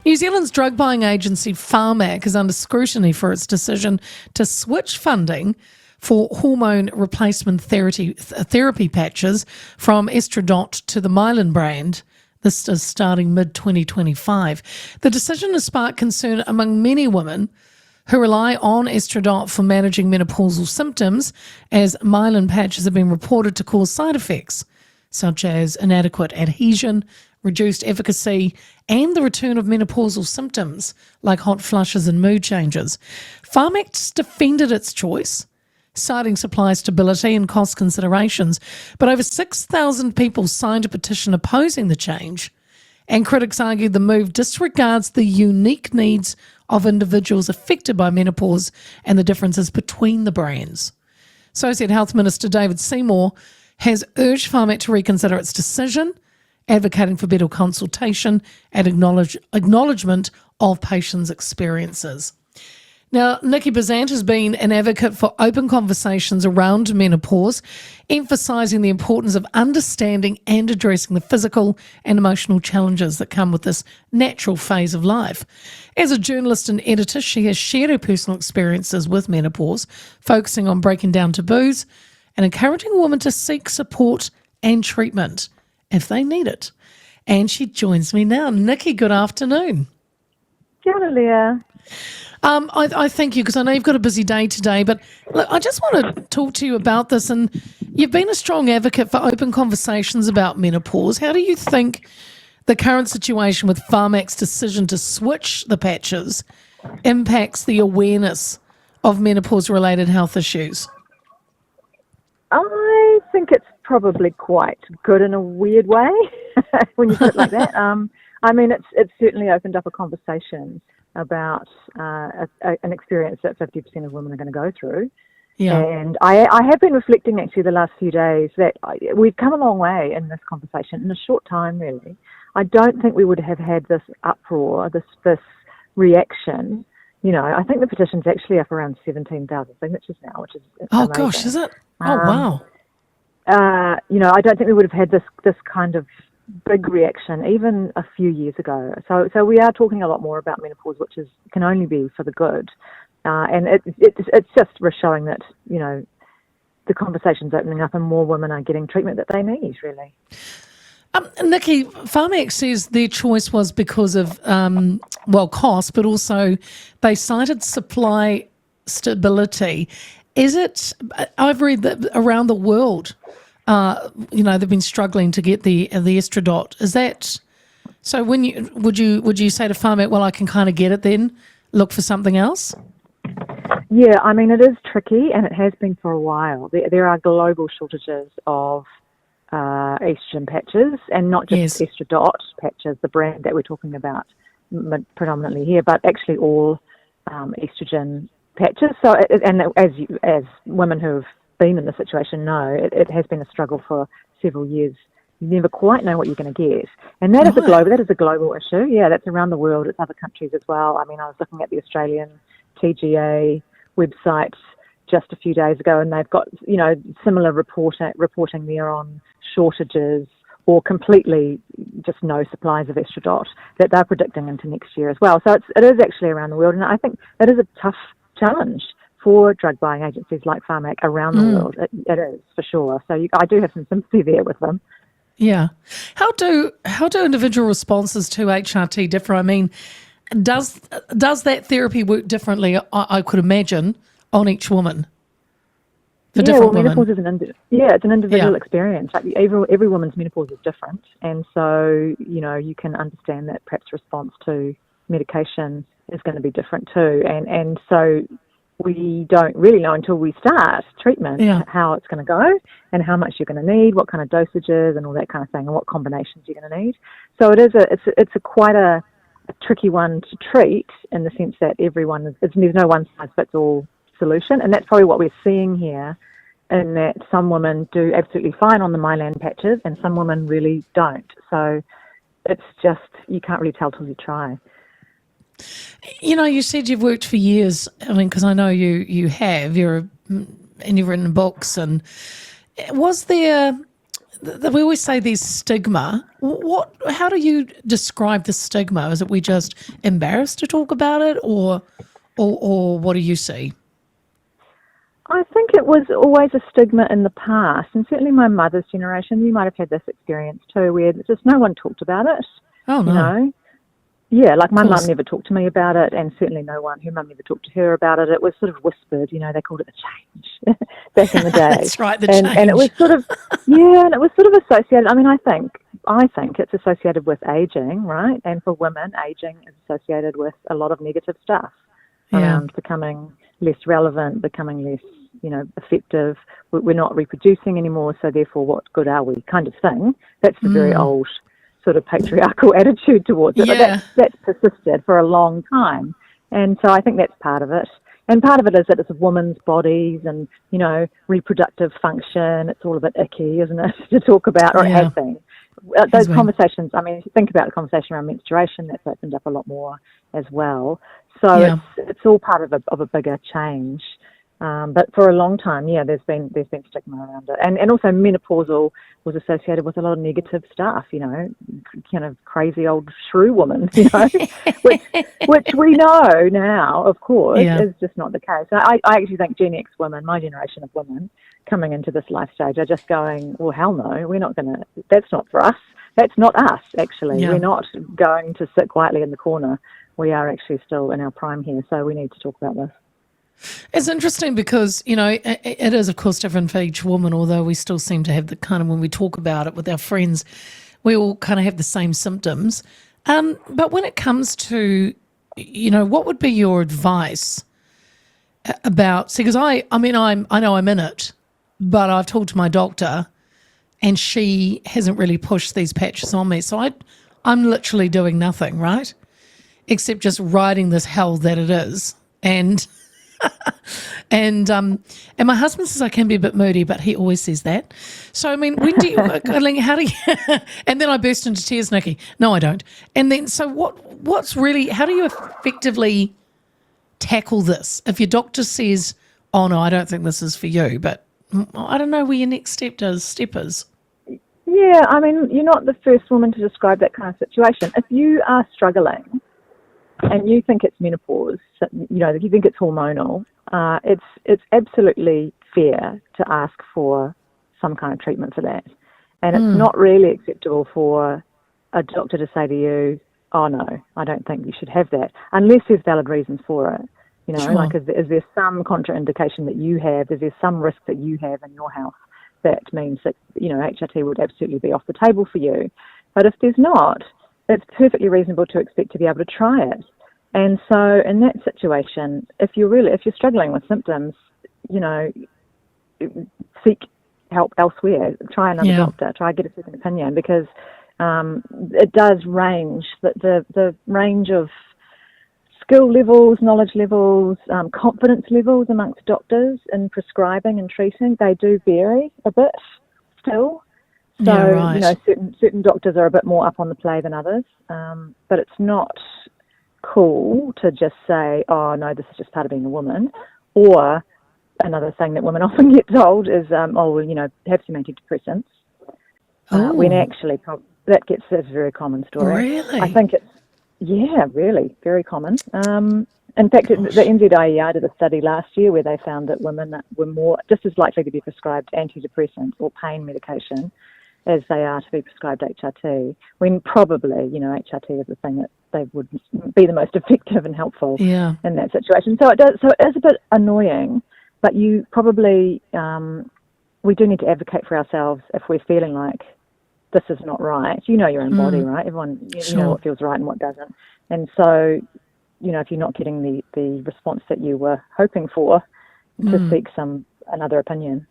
New Zealand's drug buying agency Pharmac is under scrutiny for its decision to switch funding for hormone replacement therapy patches from Estradot to the Mylan brand. This is starting mid-2025. The decision has sparked concern among many women who rely on Estradot for managing menopausal symptoms, as Mylan patches have been reported to cause side effects such as inadequate adhesion, reduced efficacy, and the return of menopausal symptoms like hot flushes and mood changes. Pharmac defended its choice, citing supply stability and cost considerations, but over 6,000 people signed a petition opposing the change, and critics argued the move disregards the unique needs of individuals affected by menopause and the differences between the brands. Associate Health Minister David Seymour has urged Pharmac to reconsider its decision, advocating for better consultation and acknowledgement of patients' experiences. Now, Niki Bezzant has been an advocate for open conversations around menopause, emphasising the importance of understanding and addressing the physical and emotional challenges that come with this natural phase of life. As a journalist and editor, she has shared her personal experiences with menopause, focusing on breaking down taboos and encouraging women to seek support and treatment if they need it. And she joins me now. Niki, good afternoon. Kia ora, Leah. I thank you because I know you've got a busy day today, but look, I just want to talk to you about this. And you've been a strong advocate for open conversations about menopause. How do you think the current situation with Pharmac's decision to switch the patches impacts the awareness of menopause-related health issues? I think it's probably quite good in a weird way when you put it like that. I mean, it's certainly opened up a conversation about an experience that 50% of women are going to go through. Yeah. And I have been reflecting actually the last few days that we've come a long way in this conversation in a short time, really. I don't think we would have had this uproar, this reaction. You know, I think the petition's actually up around 17,000 signatures now, which is amazing. Gosh, is it? Oh, wow. You know, I don't think we would have had this kind of big reaction even a few years ago. So we are talking a lot more about menopause, which can only be for the good. And it's just showing that, you know, the conversation's opening up and more women are getting treatment that they need, really. Niki, Pharmac says their choice was because of, cost, but also they cited supply stability. Is it, I've read that around the world, you know, they've been struggling to get the Estradot. Is that, so would you say to Pharmac, well, I can kind of get it then, look for something else? Yeah, I mean, it is tricky and it has been for a while. There are global shortages of estrogen patches, and not just Estradot patches, the brand that we're talking about predominantly here, but actually all estrogen patches. So, and as women who have been in the situation know, it has been a struggle for several years. You never quite know what you're going to get, and that is a global issue. Yeah, that's around the world. It's other countries as well. I mean, I was looking at the Australian TGA website just a few days ago, and they've got, you know, similar reporting there on shortages or completely just no supplies of Estradot that they're predicting into next year as well. So it is actually around the world, and I think it is a tough challenge for drug buying agencies like Pharmac around the world. It is, for sure. So I do have some sympathy there with them. Yeah. How do individual responses to HRT differ? I mean, does that therapy work differently, I could imagine, on each woman? Menopause is it's an individual experience. Like every woman's menopause is different, and so, you know, you can understand that perhaps response to medication is going to be different too, and so we don't really know until we start treatment how it's going to go and how much you're going to need, what kind of dosages and all that kind of thing, and what combinations you're going to need. So it's quite a tricky one to treat, in the sense that there's no one size fits all solution, and that's probably what we're seeing here, in that some women do absolutely fine on the Mylan patches and some women really don't. So it's just, you can't really tell till you try. You know, you said you've worked for years. I mean, because I know you have. And you've written books. And was there we always say there's stigma. How do you describe the stigma? Is it we just embarrassed to talk about it, or what do you see? I think it was always a stigma in the past, and certainly my mother's generation, you might have had this experience too, where just no one talked about it. Oh, no. You know? Yeah, like my mum never talked to me about it, and certainly no one, her mum never talked to her about it. It was sort of whispered, they called it the change back in the day. That's right, the change. And it was sort of, and it was sort of associated, I think it's associated with aging, right? And for women, aging is associated with a lot of negative stuff around becoming less relevant, becoming less, effective. We're not reproducing anymore, so therefore what good are we, kind of thing. That's the very old sort of patriarchal attitude towards it. But that's persisted for a long time. And so I think that's part of it. And part of it is that it's a woman's bodies and, reproductive function. It's all a bit icky, isn't it, to talk about, or it has been. Those conversations, if you think about the conversation around menstruation, that's opened up a lot more as well. So it's all part of a bigger change. But for a long time, there's been stigma around it, and also menopausal was associated with a lot of negative stuff, kind of crazy old shrew woman, which we know now, of course, is just not the case. I actually think Gen X women, my generation of women, coming into this life stage are just going, well, hell no, we're not going to. That's not for us. That's not us. Actually, we're not going to sit quietly in the corner. We are actually still in our prime here, so we need to talk about this. It's interesting because, it is, of course, different for each woman, although we still seem to have the kind of, when we talk about it with our friends, we all kind of have the same symptoms. But when it comes to, what would be your advice about, because I know I'm in it, but I've talked to my doctor and she hasn't really pushed these patches on me. So I'm literally doing nothing, right? Except just riding this hell that it is. And my husband says I can be a bit moody, but he always says that. So when do you? How do you? And then I burst into tears, Niki. No, I don't. And then so what's really? How do you effectively tackle this? If your doctor says, "Oh no, I don't think this is for you," but I don't know where your next step is. Yeah, you're not the first woman to describe that kind of situation. If you are struggling and you think it's menopause, if you think it's hormonal, it's absolutely fair to ask for some kind of treatment for that. And it's not really acceptable for a doctor to say to you, oh no, I don't think you should have that, unless there's valid reasons for it. Sure. Like is there some contraindication that you have, is there some risk that you have in your health that means that, HRT would absolutely be off the table for you. But if there's not, it's perfectly reasonable to expect to be able to try it. And so in that situation, if you're struggling with symptoms, seek help elsewhere. Try another doctor. Try get a second opinion, because it does range. The range of skill levels, knowledge levels, confidence levels amongst doctors in prescribing and treating, they do vary a bit still. So, certain doctors are a bit more up on the play than others, but it's not cool to just say, oh no, this is just part of being a woman. Or another thing that women often get told is, have some antidepressants. When actually that's a very common story. Really? I think it's, really, very common. In fact, the NZIER did a study last year where they found that women were just as likely to be prescribed antidepressants or pain medication as they are to be prescribed HRT, when probably, HRT is the thing that they would be the most effective and helpful in that situation. So it is a bit annoying, but you probably, we do need to advocate for ourselves if we're feeling like this is not right. You know your own body, right? Everyone, you know what feels right and what doesn't. And so, if you're not getting the response that you were hoping for, to seek another opinion.